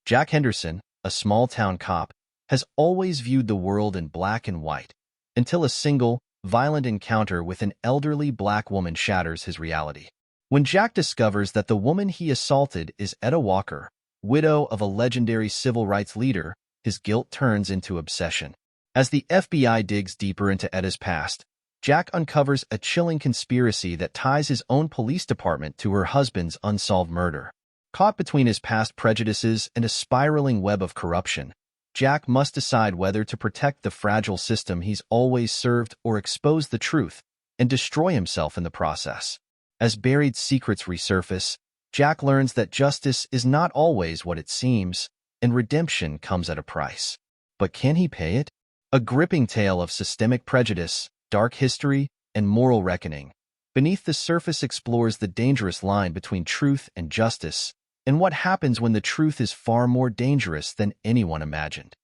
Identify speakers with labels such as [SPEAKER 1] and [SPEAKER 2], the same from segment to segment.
[SPEAKER 1] Jack Henderson, a small-town cop, has always viewed the world in black and white, until a single, violent encounter with an elderly black woman shatters his reality. When Jack discovers that the woman he assaulted is Etta Walker, widow of a legendary civil rights leader, his guilt turns into obsession. As the FBI digs deeper into Etta's past, Jack uncovers a chilling conspiracy that ties his own police department to her husband's unsolved murder. Caught between his past prejudices and a spiraling web of corruption, Jack must decide whether to protect the fragile system he's always served or expose the truth and destroy himself in the process. As buried secrets resurface, Jack learns that justice is not always what it seems, and redemption comes at a price. But can he pay it? A gripping tale of systemic prejudice, dark history, and moral reckoning. Beneath the surface explores the dangerous line between truth and justice, and what happens when the truth is far more dangerous than anyone imagined.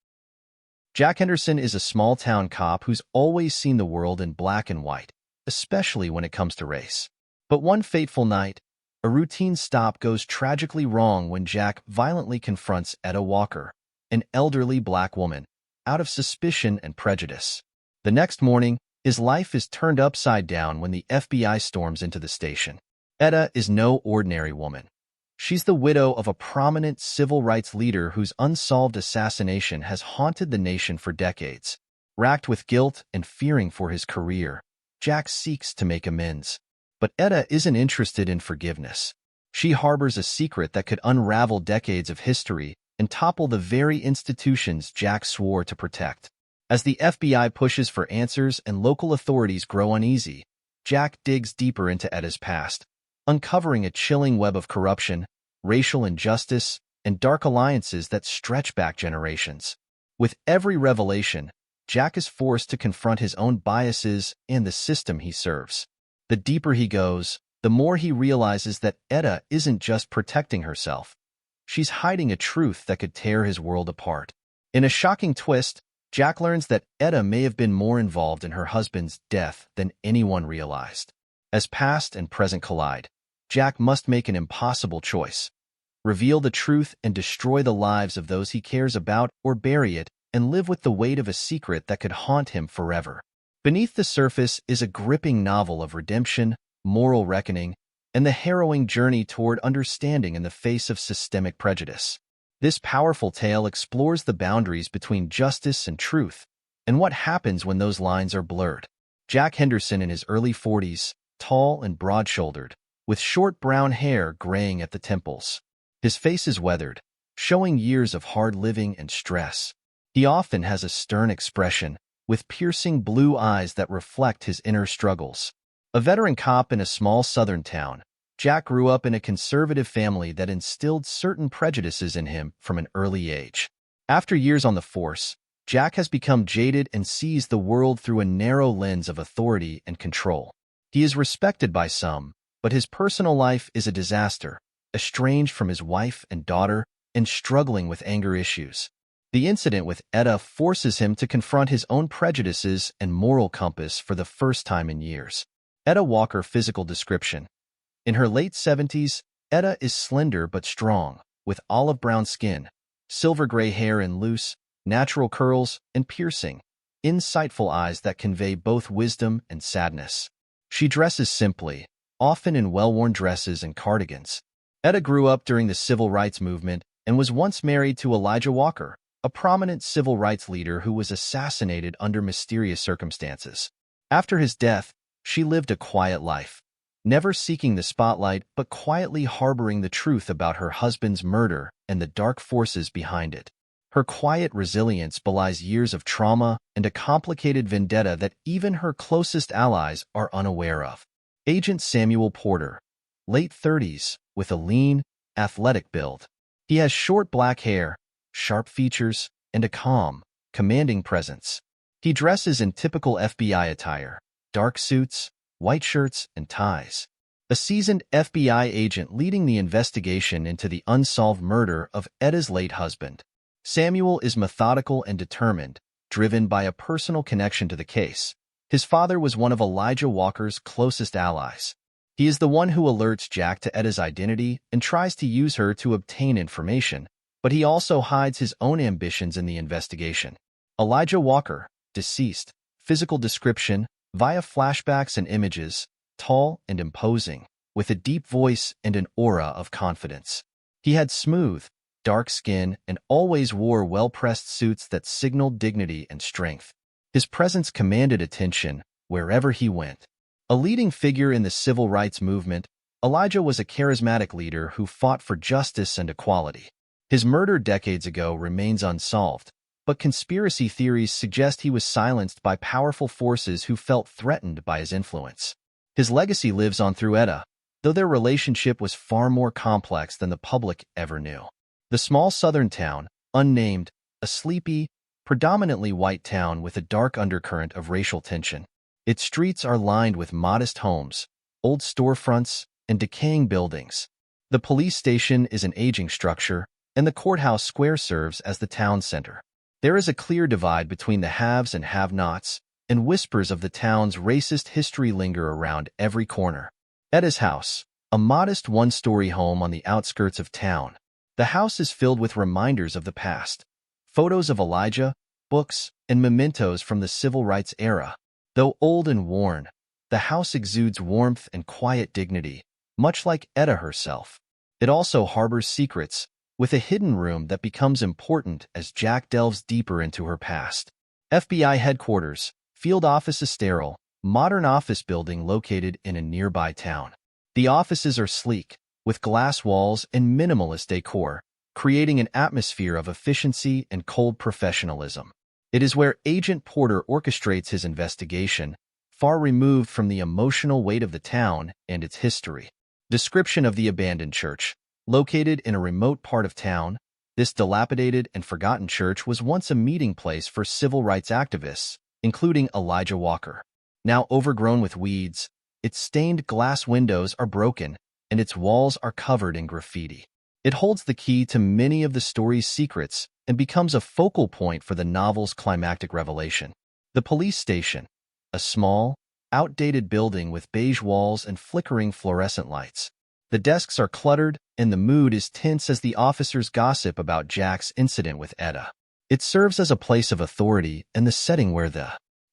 [SPEAKER 1] Jack Henderson is a small-town cop who's always seen the world in black and white, especially when it comes to race. But one fateful night, a routine stop goes tragically wrong when Jack violently confronts Etta Walker, an elderly black woman, out of suspicion and prejudice. The next morning, his life is turned upside down when the FBI storms into the station. Etta is no ordinary woman. She's the widow of a prominent civil rights leader whose unsolved assassination has haunted the nation for decades. Racked with guilt and fearing for his career, Jack seeks to make amends. But Etta isn't interested in forgiveness. She harbors a secret that could unravel decades of history and topple the very institutions Jack swore to protect. As the FBI pushes for answers and local authorities grow uneasy, Jack digs deeper into Etta's past, uncovering a chilling web of corruption, racial injustice, and dark alliances that stretch back generations. With every revelation, Jack is forced to confront his own biases and the system he serves. The deeper he goes, the more he realizes that Etta isn't just protecting herself. She's hiding a truth that could tear his world apart. In a shocking twist, Jack learns that Etta may have been more involved in her husband's death than anyone realized. As past and present collide, Jack must make an impossible choice: reveal the truth and destroy the lives of those he cares about, or bury it and live with the weight of a secret that could haunt him forever. Beneath the surface is a gripping novel of redemption, moral reckoning, and the harrowing journey toward understanding in the face of systemic prejudice. This powerful tale explores the boundaries between justice and truth, and what happens when those lines are blurred. Jack Henderson, in his early 40s, tall and broad-shouldered, with short brown hair graying at the temples. His face is weathered, showing years of hard living and stress. He often has a stern expression, with piercing blue eyes that reflect his inner struggles. A veteran cop in a small southern town, Jack grew up in a conservative family that instilled certain prejudices in him from an early age. After years on the force, Jack has become jaded and sees the world through a narrow lens of authority and control. He is respected by some, but his personal life is a disaster, estranged from his wife and daughter, and struggling with anger issues. The incident with Etta forces him to confront his own prejudices and moral compass for the first time in years. Etta Walker physical description. In her late 70s, Etta is slender but strong, with olive brown skin, silver gray hair in loose, natural curls, and piercing, insightful eyes that convey both wisdom and sadness. She dresses simply, often in well-worn dresses and cardigans. Etta grew up during the civil rights movement and was once married to Elijah Walker, a prominent civil rights leader who was assassinated under mysterious circumstances. After his death, she lived a quiet life, never seeking the spotlight but quietly harboring the truth about her husband's murder and the dark forces behind it. Her quiet resilience belies years of trauma and a complicated vendetta that even her closest allies are unaware of. Agent Samuel Porter, late 30s, with a lean, athletic build. He has short black hair, sharp features, and a calm, commanding presence. He dresses in typical FBI attire: dark suits, white shirts, and ties. A seasoned FBI agent leading the investigation into the unsolved murder of Etta's late husband. Samuel is methodical and determined, driven by a personal connection to the case. His father was one of Elijah Walker's closest allies. He is the one who alerts Jack to Etta's identity and tries to use her to obtain information, but he also hides his own ambitions in the investigation. Elijah Walker, deceased, physical description, via flashbacks and images, tall and imposing, with a deep voice and an aura of confidence. He had smooth, dark skin and always wore well-pressed suits that signaled dignity and strength. His presence commanded attention wherever he went. A leading figure in the civil rights movement, Elijah was a charismatic leader who fought for justice and equality. His murder decades ago remains unsolved, but conspiracy theories suggest he was silenced by powerful forces who felt threatened by his influence. His legacy lives on through Etta, though their relationship was far more complex than the public ever knew. The small southern town, unnamed, a sleepy, predominantly white town with a dark undercurrent of racial tension. Its streets are lined with modest homes, old storefronts, and decaying buildings. The police station is an aging structure, and the courthouse square serves as the town center. There is a clear divide between the haves and have-nots, and whispers of the town's racist history linger around every corner. Etta's house, a modest one-story home on the outskirts of town. The house is filled with reminders of the past, photos of Elijah, books, and mementos from the civil rights era. Though old and worn, the house exudes warmth and quiet dignity, much like Etta herself. It also harbors secrets, with a hidden room that becomes important as Jack delves deeper into her past. FBI headquarters, field office is sterile, modern office building located in a nearby town. The offices are sleek, with glass walls and minimalist decor, creating an atmosphere of efficiency and cold professionalism. It is where Agent Porter orchestrates his investigation, far removed from the emotional weight of the town and its history. Description of the abandoned church. Located in a remote part of town, this dilapidated and forgotten church was once a meeting place for civil rights activists, including Elijah Walker. Now overgrown with weeds, its stained glass windows are broken, and its walls are covered in graffiti. It holds the key to many of the story's secrets and becomes a focal point for the novel's climactic revelation. The police station, a small, outdated building with beige walls and flickering fluorescent lights. The desks are cluttered, and the mood is tense as the officers gossip about Jack's incident with Etta. It serves as a place of authority and the setting where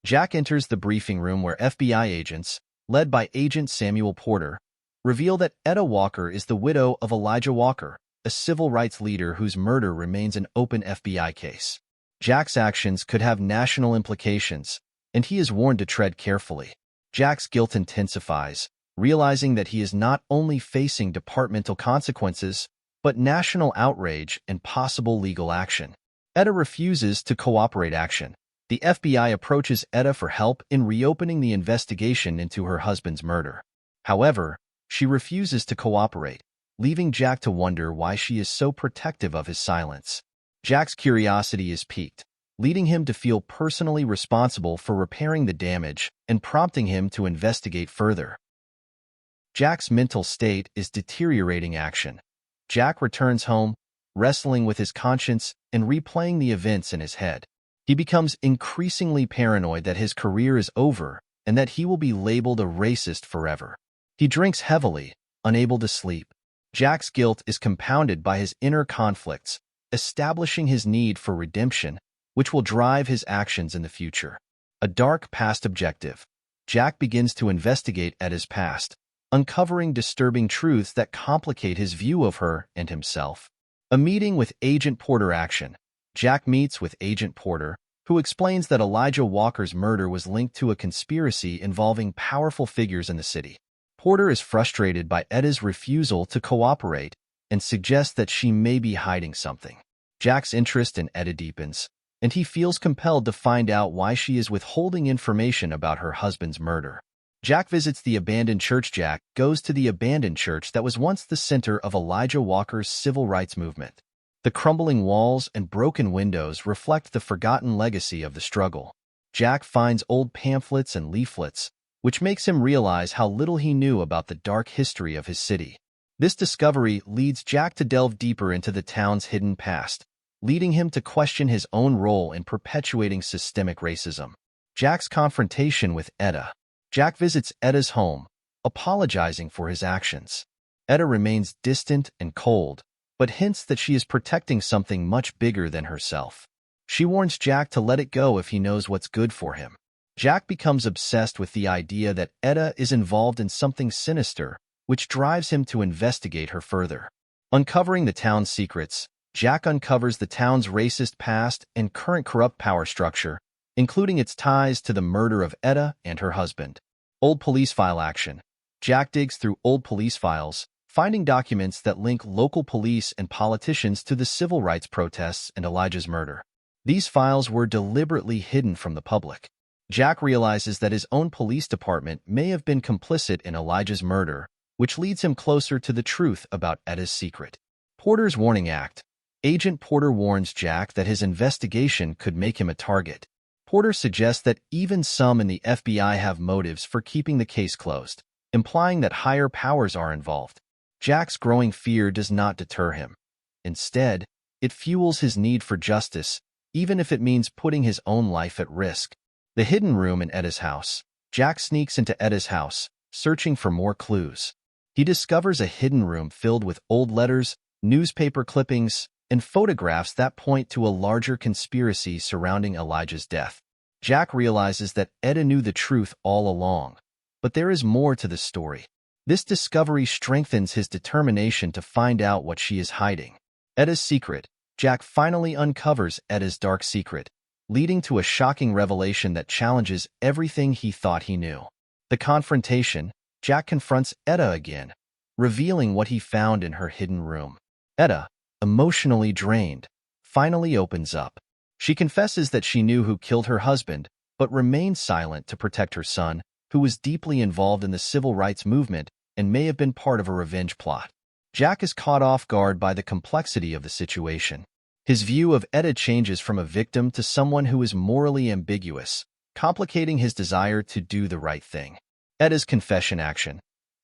[SPEAKER 1] Jack enters the briefing room where FBI agents, led by Agent Samuel Porter, reveal that Etta Walker is the widow of Elijah Walker, a civil rights leader whose murder remains an open FBI case. Jack's actions could have national implications, and he is warned to tread carefully. Jack's guilt intensifies, realizing that he is not only facing departmental consequences, but national outrage and possible legal action. Etta refuses to cooperate action. The FBI approaches Etta for help in reopening the investigation into her husband's murder. However, she refuses to cooperate, leaving Jack to wonder why she is so protective of his silence. Jack's curiosity is piqued, leading him to feel personally responsible for repairing the damage and prompting him to investigate further. Jack's mental state is deteriorating action. Jack returns home, wrestling with his conscience and replaying the events in his head. He becomes increasingly paranoid that his career is over and that he will be labeled a racist forever. He drinks heavily, unable to sleep. Jack's guilt is compounded by his inner conflicts, establishing his need for redemption, which will drive his actions in the future. A dark past objective. Jack begins to investigate Etta's past, uncovering disturbing truths that complicate his view of her and himself. A meeting with Agent Porter action. Jack meets with Agent Porter, who explains that Elijah Walker's murder was linked to a conspiracy involving powerful figures in the city. Porter is frustrated by Etta's refusal to cooperate and suggests that she may be hiding something. Jack's interest in Etta deepens, and he feels compelled to find out why she is withholding information about her husband's murder. Jack visits the abandoned church. Jack goes to the abandoned church that was once the center of Elijah Walker's civil rights movement. The crumbling walls and broken windows reflect the forgotten legacy of the struggle. Jack finds old pamphlets and leaflets, which makes him realize how little he knew about the dark history of his city. This discovery leads Jack to delve deeper into the town's hidden past, leading him to question his own role in perpetuating systemic racism. Jack's confrontation with Etta. Jack visits Etta's home, apologizing for his actions. Etta remains distant and cold, but hints that she is protecting something much bigger than herself. She warns Jack to let it go if he knows what's good for him. Jack becomes obsessed with the idea that Etta is involved in something sinister, which drives him to investigate her further. Uncovering the town's secrets, Jack uncovers the town's racist past and current corrupt power structure, including its ties to the murder of Etta and her husband. Old police file action. Jack digs through old police files, finding documents that link local police and politicians to the civil rights protests and Elijah's murder. These files were deliberately hidden from the public. Jack realizes that his own police department may have been complicit in Elijah's murder, which leads him closer to the truth about Etta's secret. Porter's Warning Act. Agent Porter warns Jack that his investigation could make him a target. Porter suggests that even some in the FBI have motives for keeping the case closed, implying that higher powers are involved. Jack's growing fear does not deter him. Instead, it fuels his need for justice, even if it means putting his own life at risk. The hidden room in Etta's house. Jack sneaks into Etta's house, searching for more clues. He discovers a hidden room filled with old letters, newspaper clippings, and photographs that point to a larger conspiracy surrounding Elijah's death. Jack realizes that Etta knew the truth all along, but there is more to the story. This discovery strengthens his determination to find out what she is hiding. Etta's secret. Jack finally uncovers Etta's dark secret, leading to a shocking revelation that challenges everything he thought he knew. The confrontation. Jack confronts Etta again, revealing what he found in her hidden room. Etta, emotionally drained, finally opens up. She confesses that she knew who killed her husband, but remained silent to protect her son, who was deeply involved in the civil rights movement and may have been part of a revenge plot. Jack is caught off guard by the complexity of the situation. His view of Etta changes from a victim to someone who is morally ambiguous, complicating his desire to do the right thing. Etta's confession action.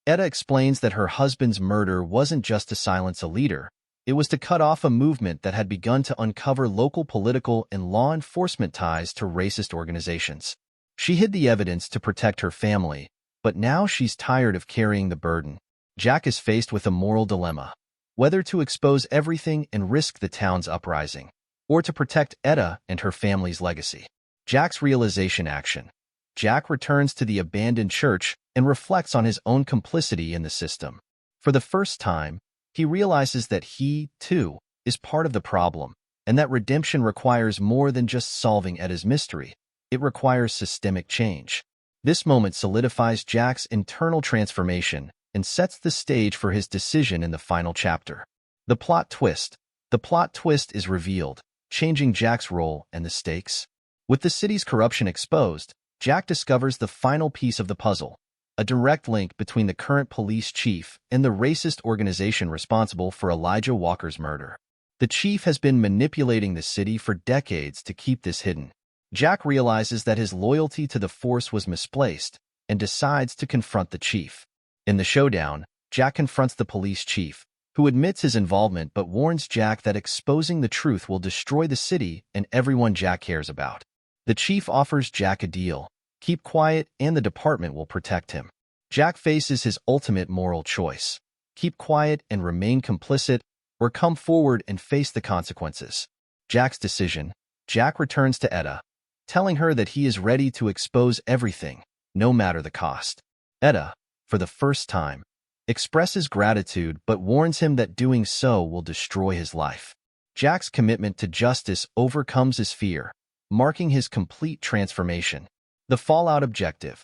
[SPEAKER 1] Etta explains that her husband's murder wasn't just to silence a leader, it was to cut off a movement that had begun to uncover local political and law enforcement ties to racist organizations. She hid the evidence to protect her family, but now she's tired of carrying the burden. Jack is faced with a moral dilemma, whether to expose everything and risk the town's uprising, or to protect Etta and her family's legacy. Jack's realization action. Jack returns to the abandoned church and reflects on his own complicity in the system. For the first time, he realizes that he, too, is part of the problem, and that redemption requires more than just solving Etta's mystery. It requires systemic change. This moment solidifies Jack's internal transformation and sets the stage for his decision in the final chapter. The plot twist. The plot twist is revealed, changing Jack's role and the stakes. With the city's corruption exposed, Jack discovers the final piece of the puzzle, a direct link between the current police chief and the racist organization responsible for Elijah Walker's murder. The chief has been manipulating the city for decades to keep this hidden. Jack realizes that his loyalty to the force was misplaced and decides to confront the chief. In the showdown, Jack confronts the police chief, who admits his involvement but warns Jack that exposing the truth will destroy the city and everyone Jack cares about. The chief offers Jack a deal: keep quiet and the department will protect him. Jack faces his ultimate moral choice: keep quiet and remain complicit, or come forward and face the consequences. Jack's decision. Jack returns to Etta, telling her that he is ready to expose everything, no matter the cost. Etta, for the first time, expresses gratitude but warns him that doing so will destroy his life. Jack's commitment to justice overcomes his fear, marking his complete transformation. The fallout objective.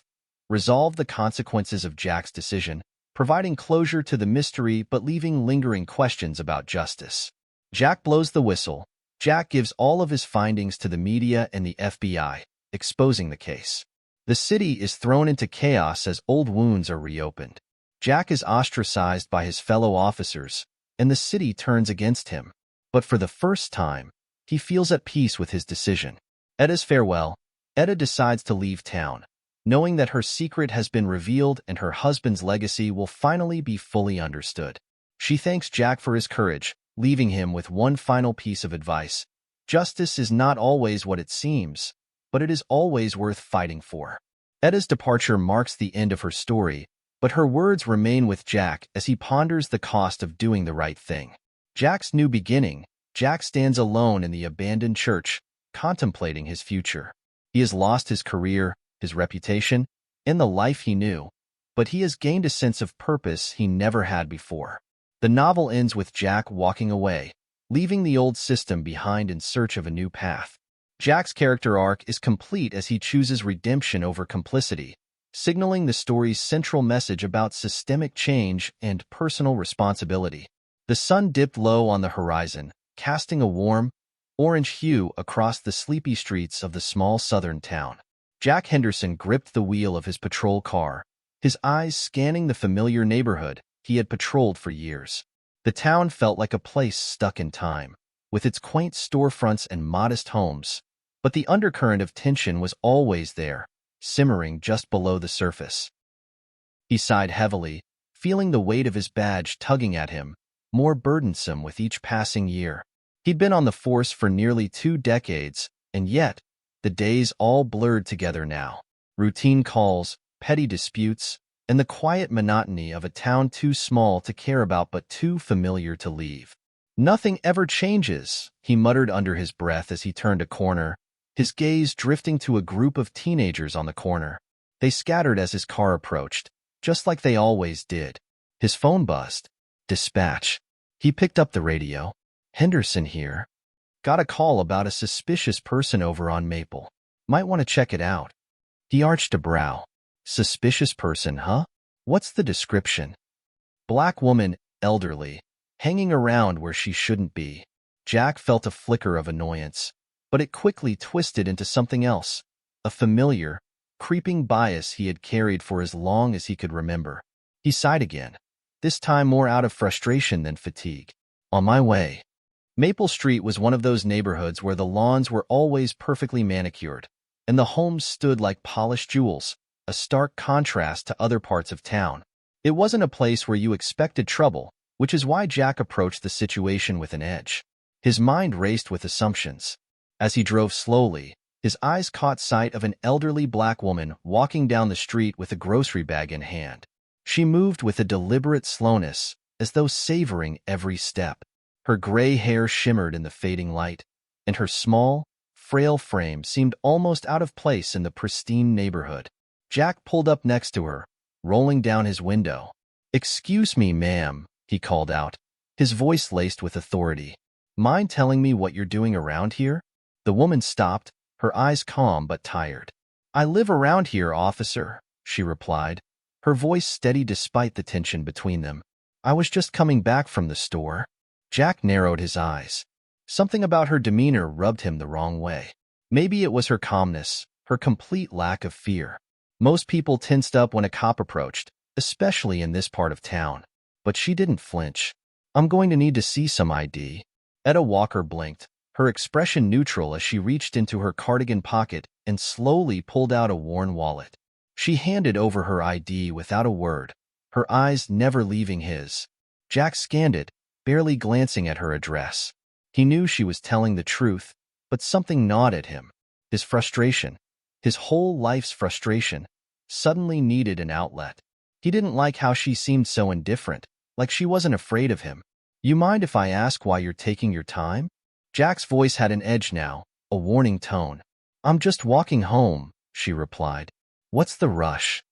[SPEAKER 1] Resolve the consequences of Jack's decision, providing closure to the mystery but leaving lingering questions about justice. Jack blows the whistle. Jack gives all of his findings to the media and the FBI, exposing the case. The city is thrown into chaos as old wounds are reopened. Jack is ostracized by his fellow officers, and the city turns against him. But for the first time, he feels at peace with his decision. Etta's farewell. Etta decides to leave town, knowing that her secret has been revealed and her husband's legacy will finally be fully understood. She thanks Jack for his courage, leaving him with one final piece of advice: justice is not always what it seems, but it is always worth fighting for. Etta's departure marks the end of her story, but her words remain with Jack as he ponders the cost of doing the right thing. Jack's new beginning. Jack stands alone in the abandoned church, contemplating his future. He has lost his career, his reputation, and the life he knew, but he has gained a sense of purpose he never had before. The novel ends with Jack walking away, leaving the old system behind in search of a new path. Jack's character arc is complete as he chooses redemption over complicity, signaling the story's central message about systemic change and personal responsibility. The sun dipped low on the horizon, casting a warm, orange hue across the sleepy streets of the small southern town. Jack Henderson gripped the wheel of his patrol car, his eyes scanning the familiar neighborhood he had patrolled for years. The town felt like a place stuck in time, with its quaint storefronts and modest homes, but the undercurrent of tension was always there, simmering just below the surface. He sighed heavily, feeling the weight of his badge tugging at him, more burdensome with each passing year. He'd been on the force for nearly 2 decades, and yet, the days all blurred together now. Routine calls, petty disputes, and the quiet monotony of a town too small to care about but too familiar to leave. Nothing ever changes, he muttered under his breath as he turned a corner, his gaze drifting to a group of teenagers on the corner. They scattered as his car approached, just like they always did. His phone buzzed. Dispatch. He picked up the radio. Henderson here. Got a call about a suspicious person over on Maple. Might want to check it out. He arched a brow. Suspicious person, huh? What's the description? Black woman, elderly, hanging around where she shouldn't be. Jack felt a flicker of annoyance, but it quickly twisted into something else, a familiar, creeping bias he had carried for as long as he could remember. He sighed again, this time more out of frustration than fatigue. On my way. Maple Street was one of those neighborhoods where the lawns were always perfectly manicured, and the homes stood like polished jewels, a stark contrast to other parts of town. It wasn't a place where you expected trouble, which is why Jack approached the situation with an edge. His mind raced with assumptions. As he drove slowly, his eyes caught sight of an elderly black woman walking down the street with a grocery bag in hand. She moved with a deliberate slowness, as though savoring every step. Her gray hair shimmered in the fading light, and her small, frail frame seemed almost out of place in the pristine neighborhood. Jack pulled up next to her, rolling down his window. "Excuse me, ma'am," he called out, his voice laced with authority. "Mind telling me what you're doing around here?" The woman stopped, her eyes calm but tired. "I live around here, officer," she replied, her voice steady despite the tension between them. "I was just coming back from the store." Jack narrowed his eyes. Something about her demeanor rubbed him the wrong way. Maybe it was her calmness, her complete lack of fear. Most people tensed up when a cop approached, especially in this part of town. But she didn't flinch. "I'm going to need to see some ID." Etta Walker blinked, her expression neutral as she reached into her cardigan pocket and slowly pulled out a worn wallet. She handed over her ID without a word, her eyes never leaving his. Jack scanned it, barely glancing at her address. He knew she was telling the truth, but something gnawed at him. His frustration, his whole life's frustration, suddenly needed an outlet. He didn't like how she seemed so indifferent, like she wasn't afraid of him. "You mind if I ask why you're taking your time?" Jack's voice had an edge now, a warning tone. "I'm just walking home," she replied. "What's the rush?"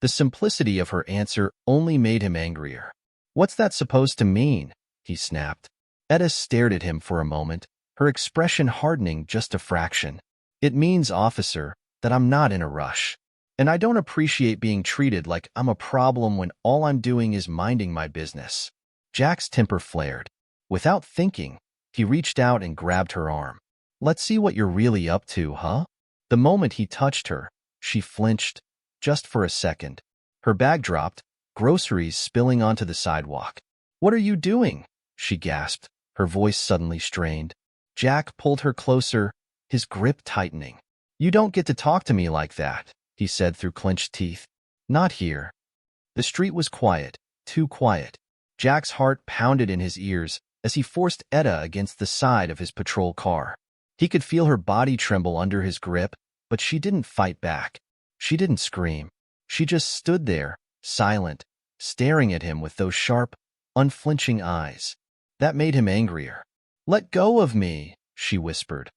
[SPEAKER 1] The simplicity of her answer only made him angrier. "What's that supposed to mean?" he snapped. Etta stared at him for a moment, her expression hardening just a fraction. "It means, officer, that I'm not in a rush. And I don't appreciate being treated like I'm a problem when all I'm doing is minding my business." Jack's temper flared. Without thinking, he reached out and grabbed her arm. "Let's see what you're really up to, huh?" The moment he touched her, she flinched, just for a second. Her bag dropped, groceries spilling onto the sidewalk. "What are you doing?" she gasped, her voice suddenly strained. Jack pulled her closer, his grip tightening. "You don't get to talk to me like that," he said through clenched teeth. "Not here." The street was quiet, too quiet. Jack's heart pounded in his ears as he forced Etta against the side of his patrol car. He could feel her body tremble under his grip, but she didn't fight back. She didn't scream. She just stood there, silent, staring at him with those sharp, unflinching eyes. That made him angrier. "Let go of me," she whispered,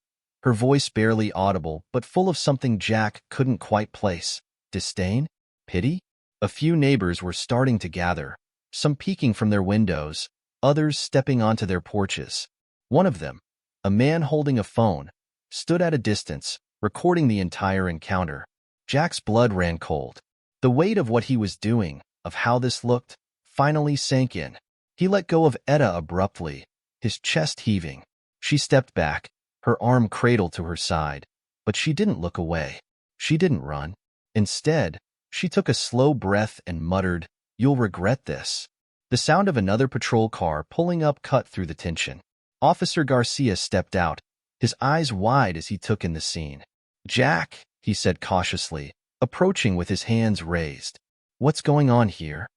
[SPEAKER 1] her voice barely audible but full of something Jack couldn't quite place. Disdain? Pity? A few neighbors were starting to gather, some peeking from their windows, others stepping onto their porches. One of them, a man holding a phone, stood at a distance, recording the entire encounter. Jack's blood ran cold. The weight of what he was doing, of how this looked, finally sank in. He let go of Etta abruptly, his chest heaving. She stepped back, her arm cradled to her side, but she didn't look away. She didn't run. Instead, she took a slow breath and muttered, "You'll regret this." The sound of another patrol car pulling up cut through the tension. Officer Garcia stepped out, his eyes wide as he took in the scene. "Jack," he said cautiously, approaching with his hands raised. "What's going on here?"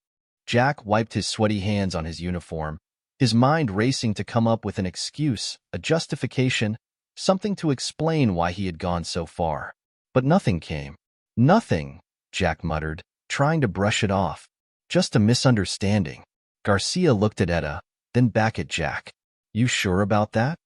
[SPEAKER 1] Jack wiped his sweaty hands on his uniform, his mind racing to come up with an excuse, a justification, something to explain why he had gone so far. But nothing came. "Nothing," Jack muttered, trying to brush it off. "Just a misunderstanding." Garcia looked at Etta, then back at Jack. "You sure about that?"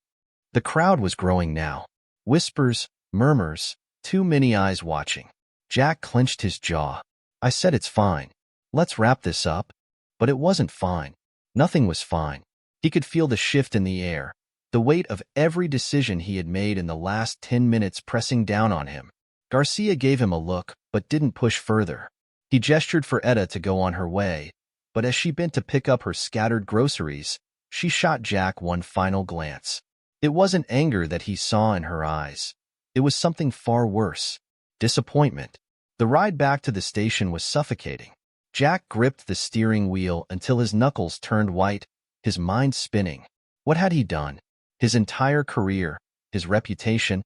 [SPEAKER 1] The crowd was growing now. Whispers, murmurs, too many eyes watching. Jack clenched his jaw. "I said it's fine. Let's wrap this up." But it wasn't fine. Nothing was fine. He could feel the shift in the air, the weight of every decision he had made in the last 10 minutes pressing down on him. Garcia gave him a look, but didn't push further. He gestured for Etta to go on her way, but as she bent to pick up her scattered groceries, she shot Jack one final glance. It wasn't anger that he saw in her eyes. It was something far worse. Disappointment. The ride back to the station was suffocating. Jack gripped the steering wheel until his knuckles turned white, his mind spinning. What had he done? His entire career, his reputation,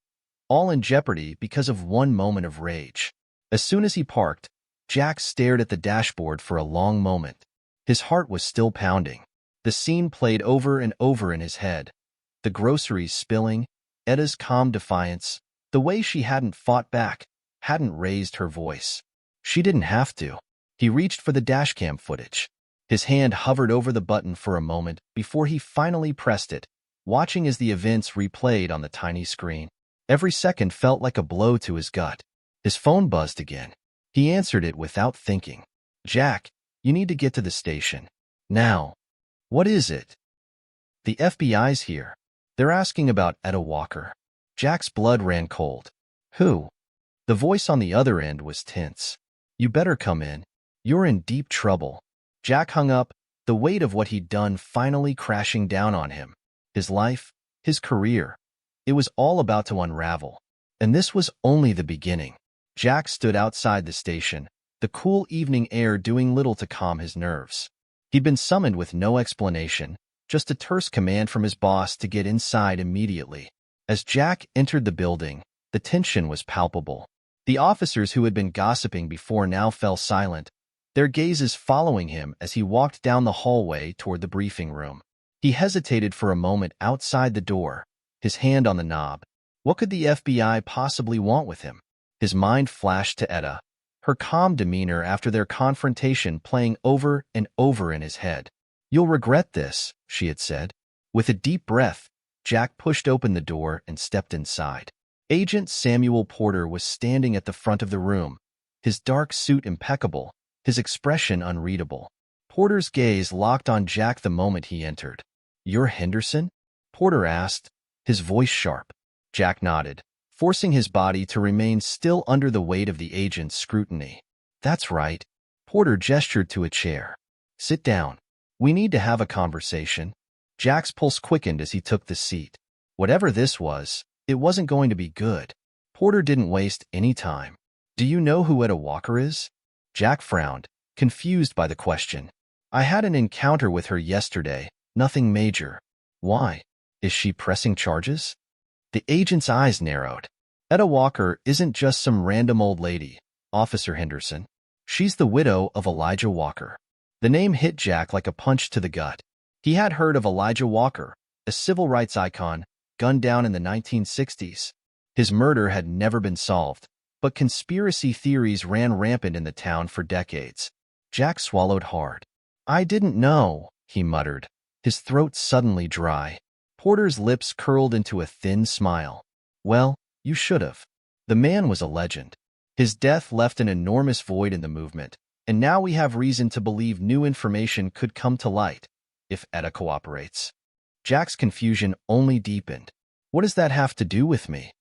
[SPEAKER 1] all in jeopardy because of one moment of rage. As soon as he parked, Jack stared at the dashboard for a long moment. His heart was still pounding. The scene played over and over in his head. The groceries spilling, Etta's calm defiance, the way she hadn't fought back, hadn't raised her voice. She didn't have to. He reached for the dashcam footage. His hand hovered over the button for a moment before he finally pressed it, watching as the events replayed on the tiny screen. Every second felt like a blow to his gut. His phone buzzed again. He answered it without thinking. "Jack, you need to get to the station. Now." "What is it?" "The FBI's here. They're asking about Etta Walker." Jack's blood ran cold. "Who?" The voice on the other end was tense. "You better come in. You're in deep trouble." Jack hung up, the weight of what he'd done finally crashing down on him. His life, his career. It was all about to unravel. And this was only the beginning. Jack stood outside the station, the cool evening air doing little to calm his nerves. He'd been summoned with no explanation, just a terse command from his boss to get inside immediately. As Jack entered the building, the tension was palpable. The officers who had been gossiping before now fell silent, their gazes following him as he walked down the hallway toward the briefing room. He hesitated for a moment outside the door, his hand on the knob. What could the FBI possibly want with him? His mind flashed to Etta, her calm demeanor after their confrontation playing over and over in his head. "You'll regret this," she had said. With a deep breath, Jack pushed open the door and stepped inside. Agent Samuel Porter was standing at the front of the room, his dark suit impeccable, his expression unreadable. Porter's gaze locked on Jack the moment he entered. "You're Henderson?" Porter asked, his voice sharp. Jack nodded, forcing his body to remain still under the weight of the agent's scrutiny. "That's right." Porter gestured to a chair. "Sit down. We need to have a conversation." Jack's pulse quickened as he took the seat. Whatever this was, it wasn't going to be good. Porter didn't waste any time. "Do you know who Etta Walker is?" Jack frowned, confused by the question. "I had an encounter with her yesterday, nothing major." "Why? Is she pressing charges?" The agent's eyes narrowed. "Etta Walker isn't just some random old lady, Officer Henderson. She's the widow of Elijah Walker." The name hit Jack like a punch to the gut. He had heard of Elijah Walker, a civil rights icon, gunned down in the 1960s. His murder had never been solved, but conspiracy theories ran rampant in the town for decades. Jack swallowed hard. "I didn't know," he muttered, his throat suddenly dry. Porter's lips curled into a thin smile. Well, you should have. The man was a legend. His death left an enormous void in the movement, and now we have reason to believe new information could come to light, if Etta cooperates. Jack's confusion only deepened. What does that have to do with me?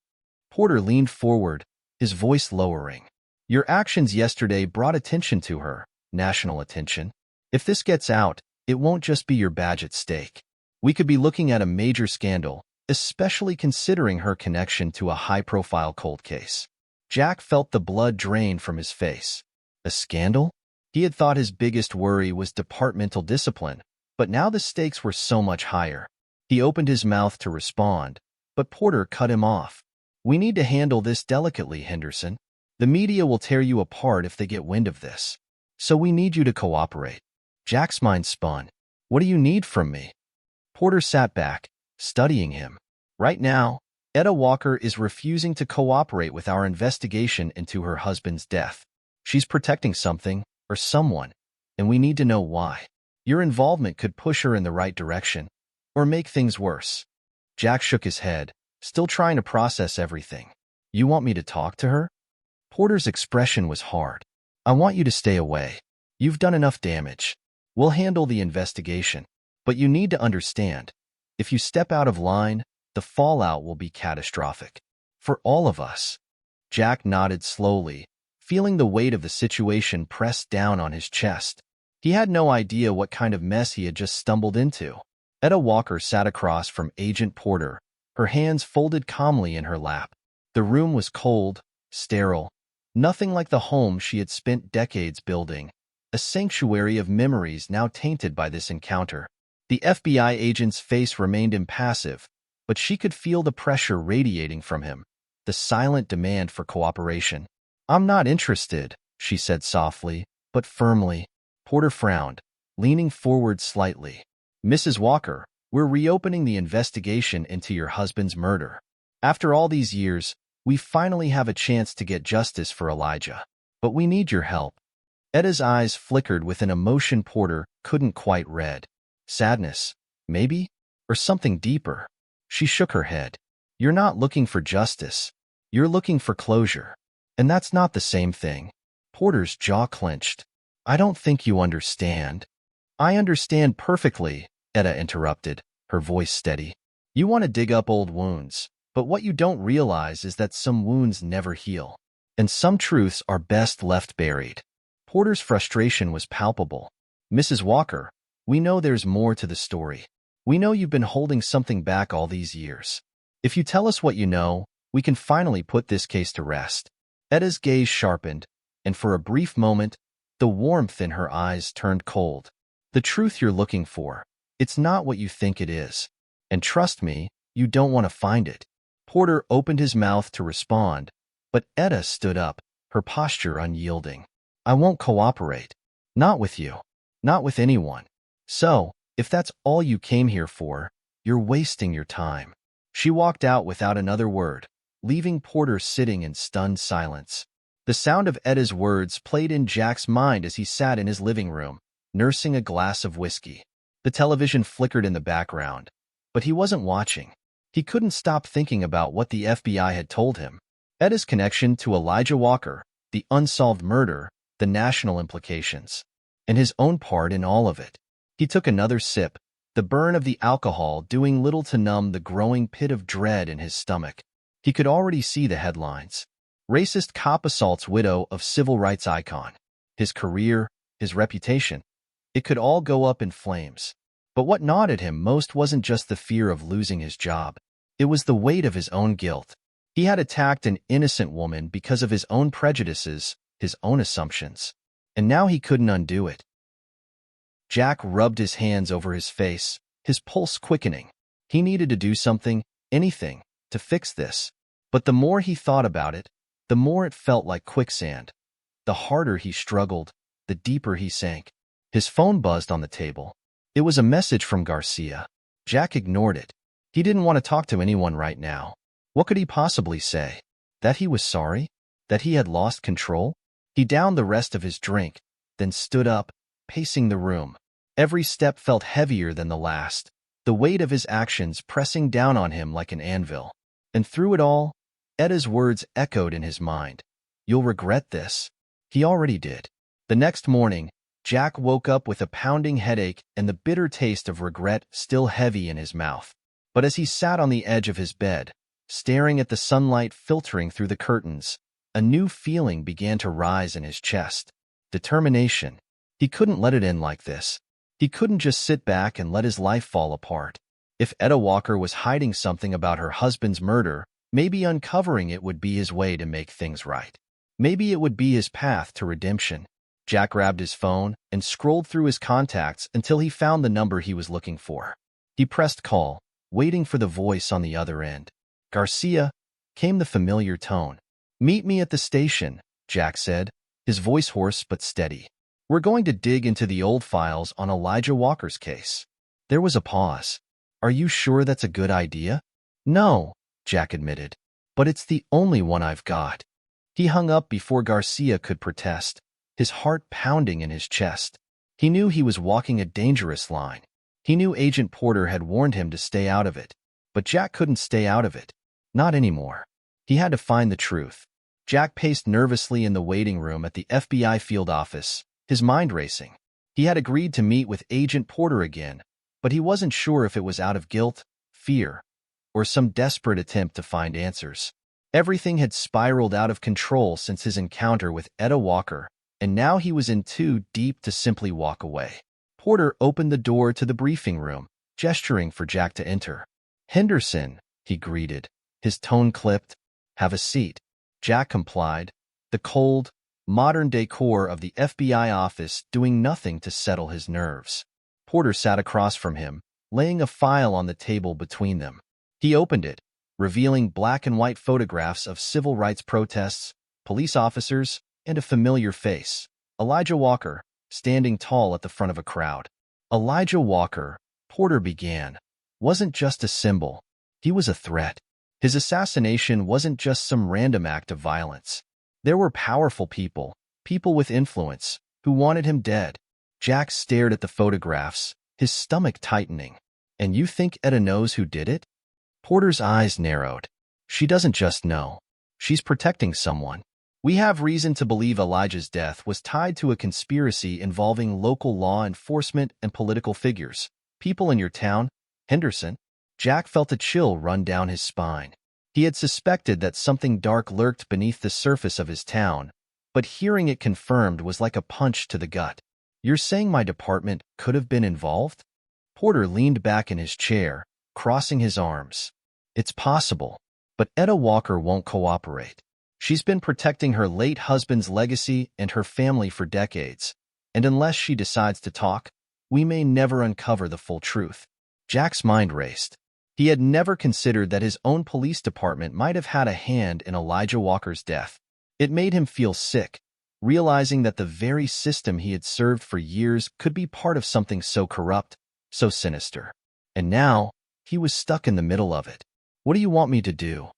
[SPEAKER 1] Porter leaned forward, his voice lowering. Your actions yesterday brought attention to her, national attention. If this gets out, it won't just be your badge at stake. We could be looking at a major scandal, especially considering her connection to a high-profile cold case. Jack felt the blood drain from his face. A scandal? He had thought his biggest worry was departmental discipline, but now the stakes were so much higher. He opened his mouth to respond, but Porter cut him off. We need to handle this delicately, Henderson. The media will tear you apart if they get wind of this. So we need you to cooperate. Jack's mind spun. What do you need from me? Porter sat back, studying him. Right now, Etta Walker is refusing to cooperate with our investigation into her husband's death. She's protecting something, or someone, and we need to know why. Your involvement could push her in the right direction, or make things worse. Jack shook his head, still trying to process everything. You want me to talk to her? Porter's expression was hard. I want you to stay away. You've done enough damage. We'll handle the investigation. But you need to understand, if you step out of line, the fallout will be catastrophic. For all of us. Jack nodded slowly, feeling the weight of the situation pressed down on his chest. He had no idea what kind of mess he had just stumbled into. Etta Walker sat across from Agent Porter, her hands folded calmly in her lap. The room was cold, sterile, nothing like the home she had spent decades building, a sanctuary of memories now tainted by this encounter. The FBI agent's face remained impassive, but she could feel the pressure radiating from him, the silent demand for cooperation. I'm not interested, she said softly, but firmly. Porter frowned, leaning forward slightly. Mrs. Walker, we're reopening the investigation into your husband's murder. After all these years, we finally have a chance to get justice for Elijah. But we need your help. Etta's eyes flickered with an emotion Porter couldn't quite read. Sadness, maybe? Or something deeper? She shook her head. You're not looking for justice. You're looking for closure. And that's not the same thing. Porter's jaw clenched. I don't think you understand. I understand perfectly, Etta interrupted, her voice steady. You want to dig up old wounds, but what you don't realize is that some wounds never heal, and some truths are best left buried. Porter's frustration was palpable. Mrs. Walker, we know there's more to the story. We know you've been holding something back all these years. If you tell us what you know, we can finally put this case to rest. Etta's gaze sharpened, and for a brief moment, the warmth in her eyes turned cold. The truth you're looking for, it's not what you think it is. And trust me, you don't want to find it. Porter opened his mouth to respond, but Etta stood up, her posture unyielding. I won't cooperate. Not with you. Not with anyone. So, if that's all you came here for, you're wasting your time. She walked out without another word, leaving Porter sitting in stunned silence. The sound of Etta's words played in Jack's mind as he sat in his living room, nursing a glass of whiskey. The television flickered in the background, but he wasn't watching. He couldn't stop thinking about what the FBI had told him. Etta's connection to Elijah Walker, the unsolved murder, the national implications, and his own part in all of it. He took another sip, the burn of the alcohol doing little to numb the growing pit of dread in his stomach. He could already see the headlines. Racist cop assaults widow of civil rights icon. His career, his reputation. It could all go up in flames. But what gnawed at him most wasn't just the fear of losing his job. It was the weight of his own guilt. He had attacked an innocent woman because of his own prejudices, his own assumptions. And now he couldn't undo it. Jack rubbed his hands over his face, his pulse quickening. He needed to do something, anything, to fix this. But the more he thought about it, the more it felt like quicksand. The harder he struggled, the deeper he sank. His phone buzzed on the table. It was a message from Garcia. Jack ignored it. He didn't want to talk to anyone right now. What could he possibly say? That he was sorry? That he had lost control? He downed the rest of his drink, then stood up, pacing the room. Every step felt heavier than the last, the weight of his actions pressing down on him like an anvil. And through it all, Eda's words echoed in his mind. "You'll regret this." He already did. The next morning, Jack woke up with a pounding headache and the bitter taste of regret still heavy in his mouth. But as he sat on the edge of his bed, staring at the sunlight filtering through the curtains, a new feeling began to rise in his chest. Determination. He couldn't let it end like this. He couldn't just sit back and let his life fall apart. If Eda Walker was hiding something about her husband's murder, maybe uncovering it would be his way to make things right. Maybe it would be his path to redemption. Jack grabbed his phone and scrolled through his contacts until he found the number he was looking for. He pressed call, waiting for the voice on the other end. "Garcia," came the familiar tone. "Meet me at the station," Jack said, his voice hoarse but steady. "We're going to dig into the old files on Elijah Walker's case." There was a pause. "Are you sure that's a good idea?" "No," Jack admitted, "but it's the only one I've got." He hung up before Garcia could protest, his heart pounding in his chest. He knew he was walking a dangerous line. He knew Agent Porter had warned him to stay out of it, but Jack couldn't stay out of it. Not anymore. He had to find the truth. Jack paced nervously in the waiting room at the FBI field office, his mind racing. He had agreed to meet with Agent Porter again, but he wasn't sure if it was out of guilt, fear, or some desperate attempt to find answers. Everything had spiraled out of control since his encounter with Eda Walker, and now he was in too deep to simply walk away. Porter opened the door to the briefing room, gesturing for Jack to enter. "Henderson," he greeted, his tone clipped. "Have a seat." Jack complied, the cold, modern decor of the FBI office doing nothing to settle his nerves. Porter sat across from him, laying a file on the table between them. He opened it, revealing black and white photographs of civil rights protests, police officers, and a familiar face, Elijah Walker, standing tall at the front of a crowd. Elijah Walker, Porter began, wasn't just a symbol. He was a threat. His assassination wasn't just some random act of violence. There were powerful people, people with influence, who wanted him dead. Jack stared at the photographs, his stomach tightening. "And you think Eda knows who did it?" Porter's eyes narrowed. "She doesn't just know. She's protecting someone. We have reason to believe Elijah's death was tied to a conspiracy involving local law enforcement and political figures. People in your town, Henderson." Jack felt a chill run down his spine. He had suspected that something dark lurked beneath the surface of his town, but hearing it confirmed was like a punch to the gut. "You're saying my department could have been involved?" Porter leaned back in his chair, crossing his arms. "It's possible, but Eda Walker won't cooperate. She's been protecting her late husband's legacy and her family for decades, and unless she decides to talk, we may never uncover the full truth." Jack's mind raced. He had never considered that his own police department might have had a hand in Elijah Walker's death. It made him feel sick, realizing that the very system he had served for years could be part of something so corrupt, so sinister. And now, he was stuck in the middle of it. "What do you want me to do?"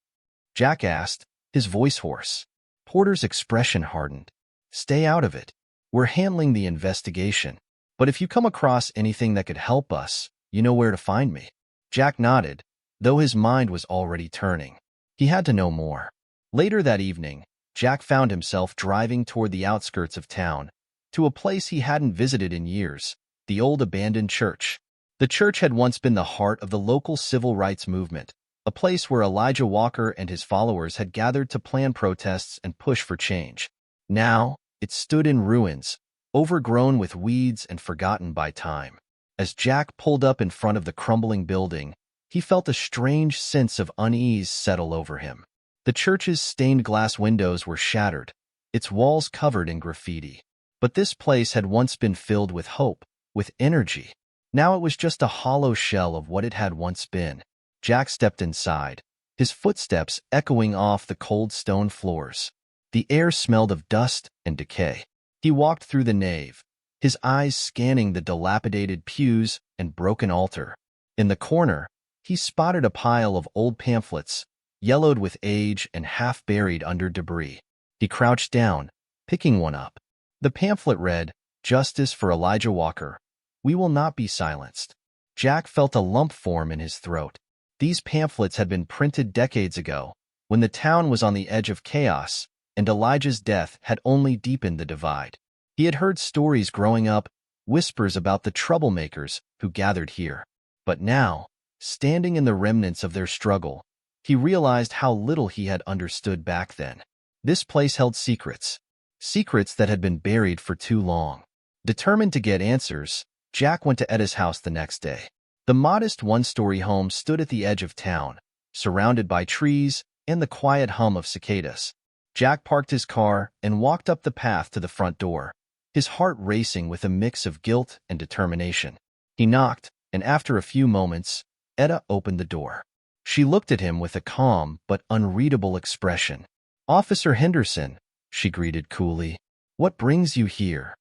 [SPEAKER 1] Jack asked, his voice hoarse. Porter's expression hardened. "Stay out of it. We're handling the investigation. But if you come across anything that could help us, you know where to find me." Jack nodded, though his mind was already turning. He had to know more. Later that evening, Jack found himself driving toward the outskirts of town, to a place he hadn't visited in years, the old abandoned church. The church had once been the heart of the local civil rights movement, a place where Elijah Walker and his followers had gathered to plan protests and push for change. Now, it stood in ruins, overgrown with weeds and forgotten by time. As Jack pulled up in front of the crumbling building, he felt a strange sense of unease settle over him. The church's stained glass windows were shattered, its walls covered in graffiti. But this place had once been filled with hope, with energy. Now it was just a hollow shell of what it had once been. Jack stepped inside, his footsteps echoing off the cold stone floors. The air smelled of dust and decay. He walked through the nave, his eyes scanning the dilapidated pews and broken altar. In the corner, he spotted a pile of old pamphlets, yellowed with age and half buried under debris. He crouched down, picking one up. The pamphlet read, "Justice for Elijah Walker. We will not be silenced. Jack felt a lump form in his throat. These pamphlets had been printed decades ago, when the town was on the edge of chaos, and Elijah's death had only deepened the divide. He had heard stories growing up, whispers about the troublemakers who gathered here. But now, standing in the remnants of their struggle, he realized how little he had understood back then. This place held secrets. Secrets that had been buried for too long. Determined to get answers, Jack went to Etta's house the next day. The modest one-story home stood at the edge of town, surrounded by trees and the quiet hum of cicadas. Jack parked his car and walked up the path to the front door, his heart racing with a mix of guilt and determination. He knocked, and after a few moments, Etta opened the door. She looked at him with a calm but unreadable expression. "Officer Henderson," she greeted coolly. "What brings you here?"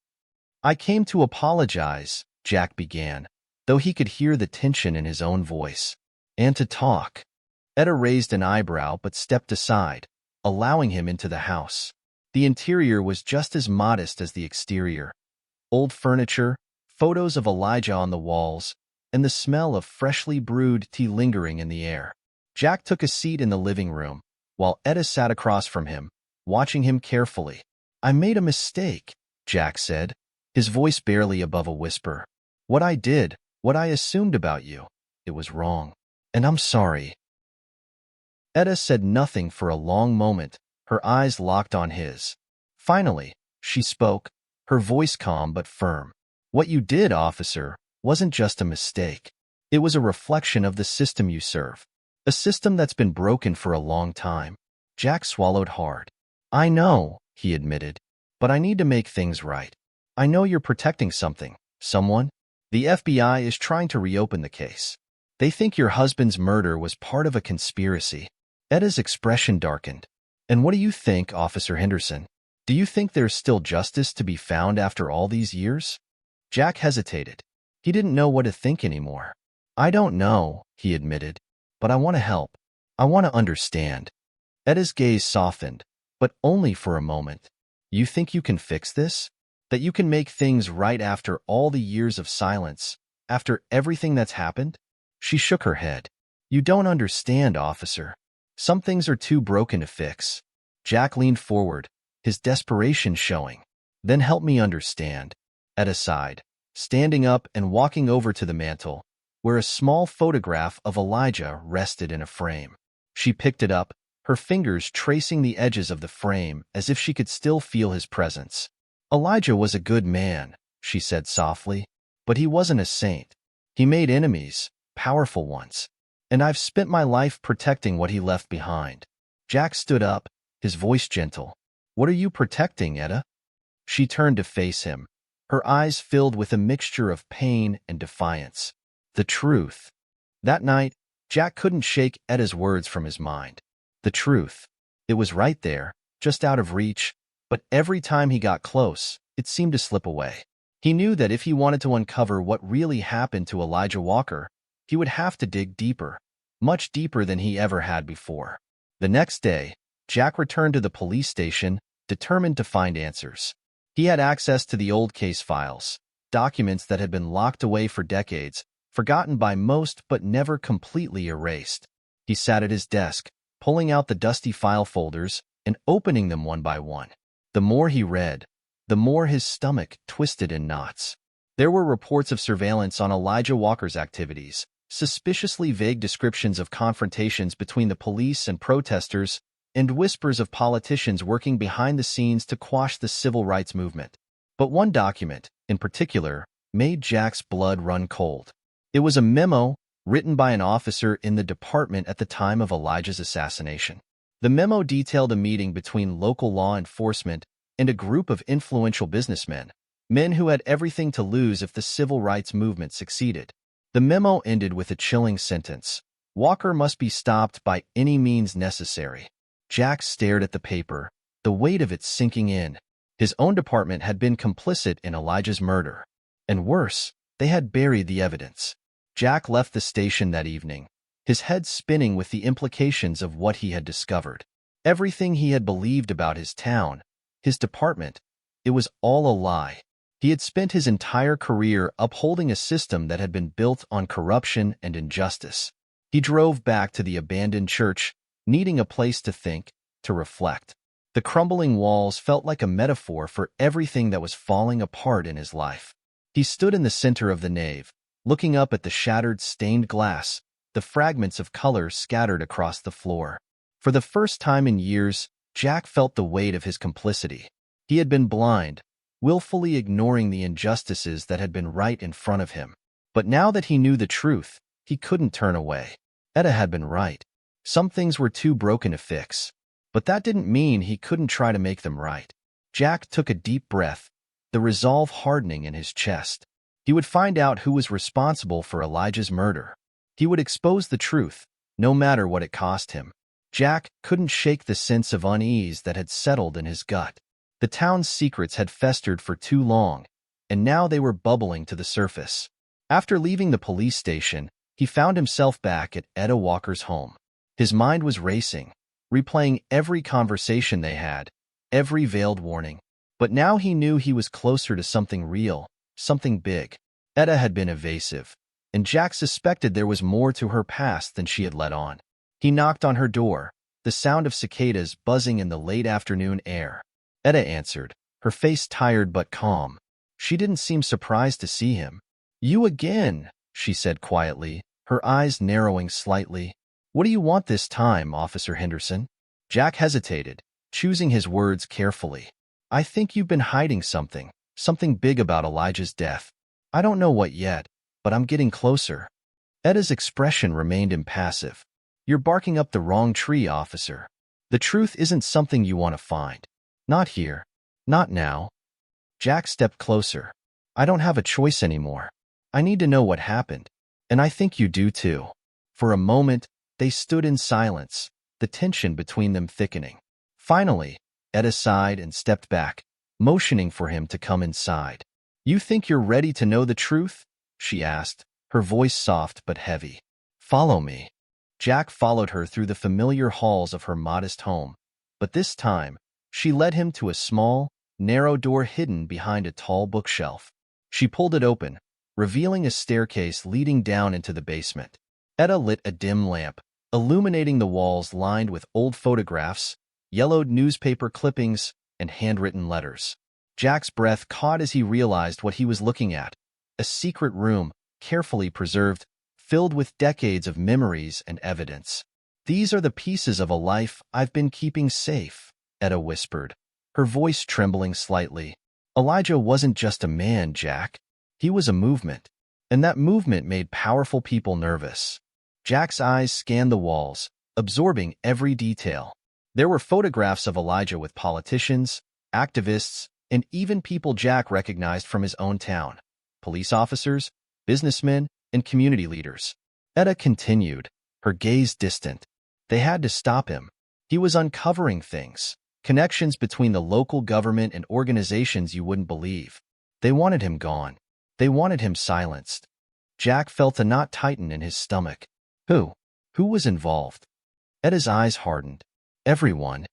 [SPEAKER 1] "I came to apologize," Jack began, though he could hear the tension in his own voice. "And to talk." Etta raised an eyebrow but stepped aside, allowing him into the house. The interior was just as modest as the exterior. Old furniture, photos of Elijah on the walls, and the smell of freshly brewed tea lingering in the air. Jack took a seat in the living room, while Etta sat across from him, watching him carefully. "I made a mistake," Jack said, his voice barely above a whisper. "What I did, what I assumed about you, it was wrong. And I'm sorry." Etta said nothing for a long moment, her eyes locked on his. Finally, she spoke, her voice calm but firm. "What you did, officer, wasn't just a mistake. It was a reflection of the system you serve. A system that's been broken for a long time." Jack swallowed hard. "I know," he admitted, "but I need to make things right. I know you're protecting something, someone. The FBI is trying to reopen the case. They think your husband's murder was part of a conspiracy." Etta's expression darkened. "And what do you think, Officer Henderson? Do you think there's still justice to be found after all these years?" Jack hesitated. He didn't know what to think anymore. "I don't know," he admitted, "but I want to help. I want to understand." Etta's gaze softened, but only for a moment. "You think you can fix this? That you can make things right after all the years of silence, after everything that's happened?" She shook her head. "You don't understand, officer. Some things are too broken to fix." Jack leaned forward, his desperation showing. "Then help me understand." Etta sighed, standing up and walking over to the mantel, where a small photograph of Elijah rested in a frame. She picked it up, her fingers tracing the edges of the frame as if she could still feel his presence. "Elijah was a good man," she said softly, "but he wasn't a saint. He made enemies, powerful ones. And I've spent my life protecting what he left behind." Jack stood up, his voice gentle. "What are you protecting, Etta?" She turned to face him, her eyes filled with a mixture of pain and defiance. "The truth." That night, Jack couldn't shake Etta's words from his mind. The truth. It was right there, just out of reach, but every time he got close, it seemed to slip away. He knew that if he wanted to uncover what really happened to Elijah Walker, he would have to dig deeper, much deeper than he ever had before. The next day, Jack returned to the police station, determined to find answers. He had access to the old case files, documents that had been locked away for decades, forgotten by most but never completely erased. He sat at his desk, pulling out the dusty file folders and opening them one by one. The more he read, the more his stomach twisted in knots. There were reports of surveillance on Elijah Walker's activities, suspiciously vague descriptions of confrontations between the police and protesters, and whispers of politicians working behind the scenes to quash the civil rights movement. But one document, in particular, made Jack's blood run cold. It was a memo written by an officer in the department at the time of Elijah's assassination. The memo detailed a meeting between local law enforcement and a group of influential businessmen, men who had everything to lose if the civil rights movement succeeded. The memo ended with a chilling sentence: "Walker must be stopped by any means necessary." Jack stared at the paper, the weight of it sinking in. His own department had been complicit in Elijah's murder. And worse, they had buried the evidence. Jack left the station that evening, his head spinning with the implications of what he had discovered. Everything he had believed about his town, his department, it was all a lie. He had spent his entire career upholding a system that had been built on corruption and injustice. He drove back to the abandoned church, needing a place to think, to reflect. The crumbling walls felt like a metaphor for everything that was falling apart in his life. He stood in the center of the nave, looking up at the shattered stained glass, the fragments of color scattered across the floor. For the first time in years, Jack felt the weight of his complicity. He had been blind, willfully ignoring the injustices that had been right in front of him. But now that he knew the truth, he couldn't turn away. Etta had been right. Some things were too broken to fix. But that didn't mean he couldn't try to make them right. Jack took a deep breath, the resolve hardening in his chest. He would find out who was responsible for Elijah's murder. He would expose the truth, no matter what it cost him. Jack couldn't shake the sense of unease that had settled in his gut. The town's secrets had festered for too long, and now they were bubbling to the surface. After leaving the police station, he found himself back at Etta Walker's home. His mind was racing, replaying every conversation they had, every veiled warning. But now he knew he was closer to something real, something big. Etta had been evasive, and Jack suspected there was more to her past than she had let on. He knocked on her door, the sound of cicadas buzzing in the late afternoon air. Etta answered, her face tired but calm. She didn't seem surprised to see him. "You again," she said quietly, her eyes narrowing slightly. "What do you want this time, Officer Henderson?" Jack hesitated, choosing his words carefully. "I think you've been hiding something big about Elijah's death. I don't know what yet, but I'm getting closer." Etta's expression remained impassive. "You're barking up the wrong tree, officer. The truth isn't something you want to find. Not here. Not now." Jack stepped closer. "I don't have a choice anymore. I need to know what happened. And I think you do too." For a moment, they stood in silence, the tension between them thickening. Finally, Etta sighed and stepped back, motioning for him to come inside. "You think you're ready to know the truth?" she asked, her voice soft but heavy. "Follow me." Jack followed her through the familiar halls of her modest home, but this time, she led him to a small, narrow door hidden behind a tall bookshelf. She pulled it open, revealing a staircase leading down into the basement. Etta lit a dim lamp, illuminating the walls lined with old photographs, yellowed newspaper clippings, and handwritten letters. Jack's breath caught as he realized what he was looking at, a secret room, carefully preserved, filled with decades of memories and evidence. "These are the pieces of a life I've been keeping safe," Etta whispered, her voice trembling slightly. "Elijah wasn't just a man, Jack. He was a movement, and that movement made powerful people nervous." Jack's eyes scanned the walls, absorbing every detail. There were photographs of Elijah with politicians, activists, and even people Jack recognized from his own town: police officers, businessmen, and community leaders. Etta continued, her gaze distant. They had to stop him. He was uncovering things, connections between the local government and organizations you wouldn't believe. They wanted him gone. They wanted him silenced. Jack felt a knot tighten in his stomach. Who? Who was involved? Etta's eyes hardened. Everyone.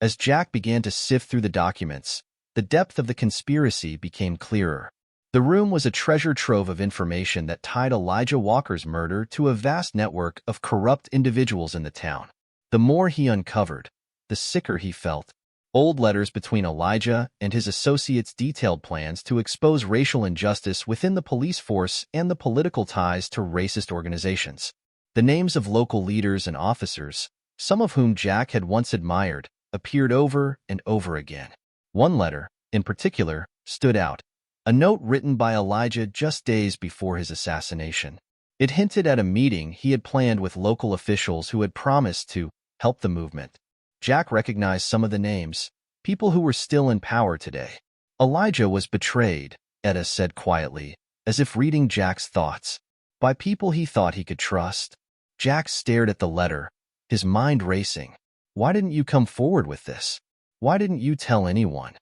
[SPEAKER 1] As Jack began to sift through the documents, the depth of the conspiracy became clearer. The room was a treasure trove of information that tied Elijah Walker's murder to a vast network of corrupt individuals in the town. The more he uncovered, the sicker he felt. Old letters between Elijah and his associates detailed plans to expose racial injustice within the police force and the political ties to racist organizations. The names of local leaders and officers, some of whom Jack had once admired, appeared over and over again. One letter, in particular, stood out, a note written by Elijah just days before his assassination. It hinted at a meeting he had planned with local officials who had promised to help the movement. Jack recognized some of the names, people who were still in power today. Elijah was betrayed, Etta said quietly, as if reading Jack's thoughts, by people he thought he could trust. Jack stared at the letter, his mind racing. Why didn't you come forward with this? Why didn't you tell anyone?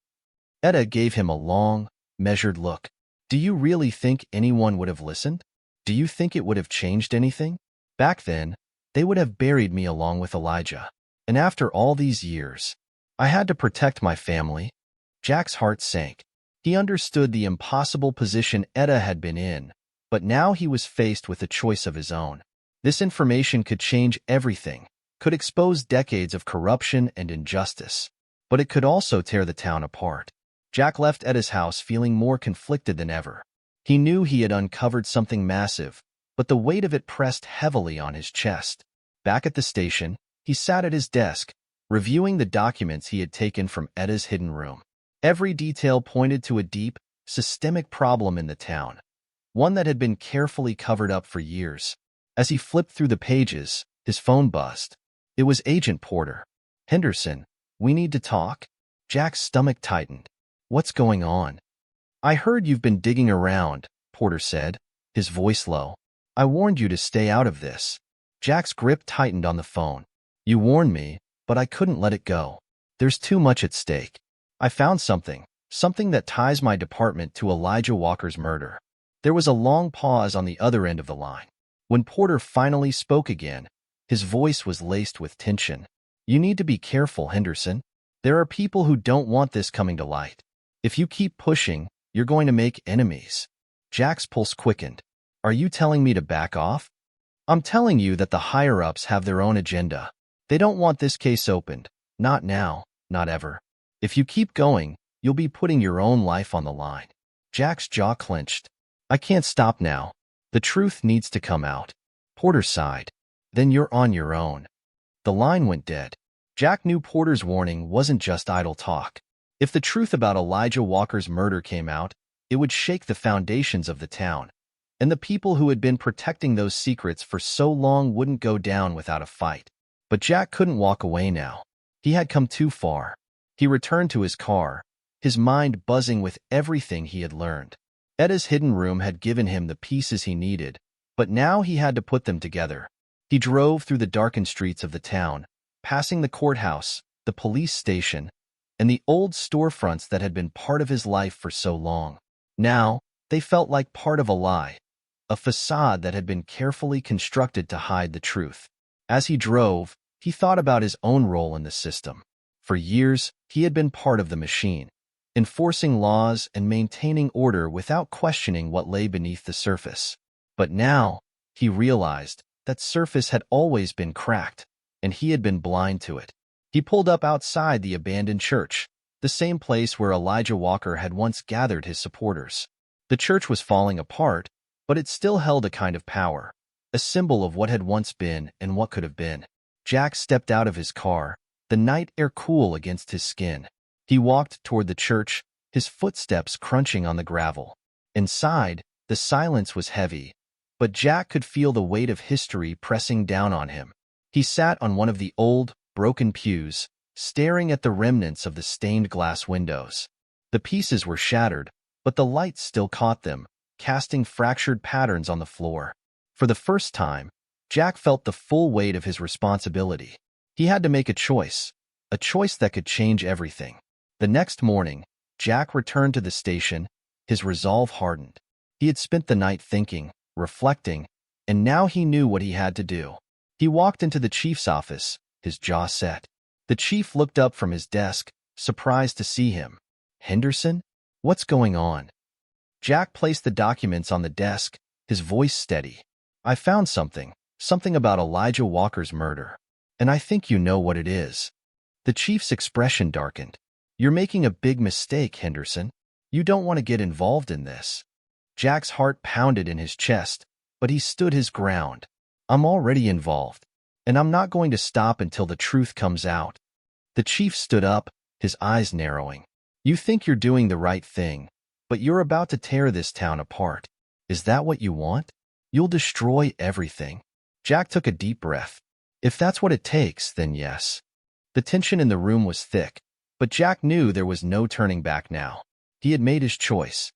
[SPEAKER 1] Etta gave him a long, measured look. Do you really think anyone would have listened? Do you think it would have changed anything? Back then, they would have buried me along with Elijah. And after all these years, I had to protect my family. Jack's heart sank. He understood the impossible position Etta had been in, but now he was faced with a choice of his own. This information could change everything, could expose decades of corruption and injustice, but it could also tear the town apart. Jack left Etta's house feeling more conflicted than ever. He knew he had uncovered something massive, but the weight of it pressed heavily on his chest. Back at the station, he sat at his desk, reviewing the documents he had taken from Etta's hidden room. Every detail pointed to a deep, systemic problem in the town, one that had been carefully covered up for years. As he flipped through the pages, his phone buzzed. It was Agent Porter. "Henderson, we need to talk." Jack's stomach tightened. "What's going on?" "I heard you've been digging around," Porter said, his voice low. "I warned you to stay out of this." Jack's grip tightened on the phone. "You warned me, but I couldn't let it go. There's too much at stake. I found something that ties my department to Elijah Walker's murder." There was a long pause on the other end of the line. When Porter finally spoke again, his voice was laced with tension. "You need to be careful, Henderson. There are people who don't want this coming to light. If you keep pushing, you're going to make enemies." Jack's pulse quickened. "Are you telling me to back off?" "I'm telling you that the higher-ups have their own agenda. They don't want this case opened. Not now, not ever. If you keep going, you'll be putting your own life on the line." Jack's jaw clenched. "I can't stop now. The truth needs to come out." Porter sighed. "Then you're on your own." The line went dead. Jack knew Porter's warning wasn't just idle talk. If the truth about Elijah Walker's murder came out, it would shake the foundations of the town, and the people who had been protecting those secrets for so long wouldn't go down without a fight. But Jack couldn't walk away now. He had come too far. He returned to his car, his mind buzzing with everything he had learned. Etta's hidden room had given him the pieces he needed, but now he had to put them together. He drove through the darkened streets of the town, passing the courthouse, the police station, and the old storefronts that had been part of his life for so long. Now, they felt like part of a lie, a facade that had been carefully constructed to hide the truth. As he drove, he thought about his own role in the system. For years, he had been part of the machine, enforcing laws and maintaining order without questioning what lay beneath the surface. But now, he realized that surface had always been cracked, and he had been blind to it. He pulled up outside the abandoned church, the same place where Elijah Walker had once gathered his supporters. The church was falling apart, but it still held a kind of power, a symbol of what had once been and what could have been. Jack stepped out of his car, the night air cool against his skin. He walked toward the church, his footsteps crunching on the gravel. Inside, the silence was heavy, but Jack could feel the weight of history pressing down on him. He sat on one of the old, broken pews, staring at the remnants of the stained glass windows. The pieces were shattered, but the light still caught them, casting fractured patterns on the floor. For the first time, Jack felt the full weight of his responsibility. He had to make a choice that could change everything. The next morning, Jack returned to the station, his resolve hardened. He had spent the night thinking, reflecting, and now he knew what he had to do. He walked into the chief's office, his jaw set. The chief looked up from his desk, surprised to see him. "Henderson? What's going on?" Jack placed the documents on the desk, his voice steady. "I found something about Elijah Walker's murder, and I think you know what it is." The chief's expression darkened. "You're making a big mistake, Henderson. You don't want to get involved in this." Jack's heart pounded in his chest, but he stood his ground. "I'm already involved, and I'm not going to stop until the truth comes out." The chief stood up, his eyes narrowing. "You think you're doing the right thing, but you're about to tear this town apart. Is that what you want? You'll destroy everything." Jack took a deep breath. If that's what it takes, then yes. The tension in the room was thick, but Jack knew there was no turning back now. He had made his choice.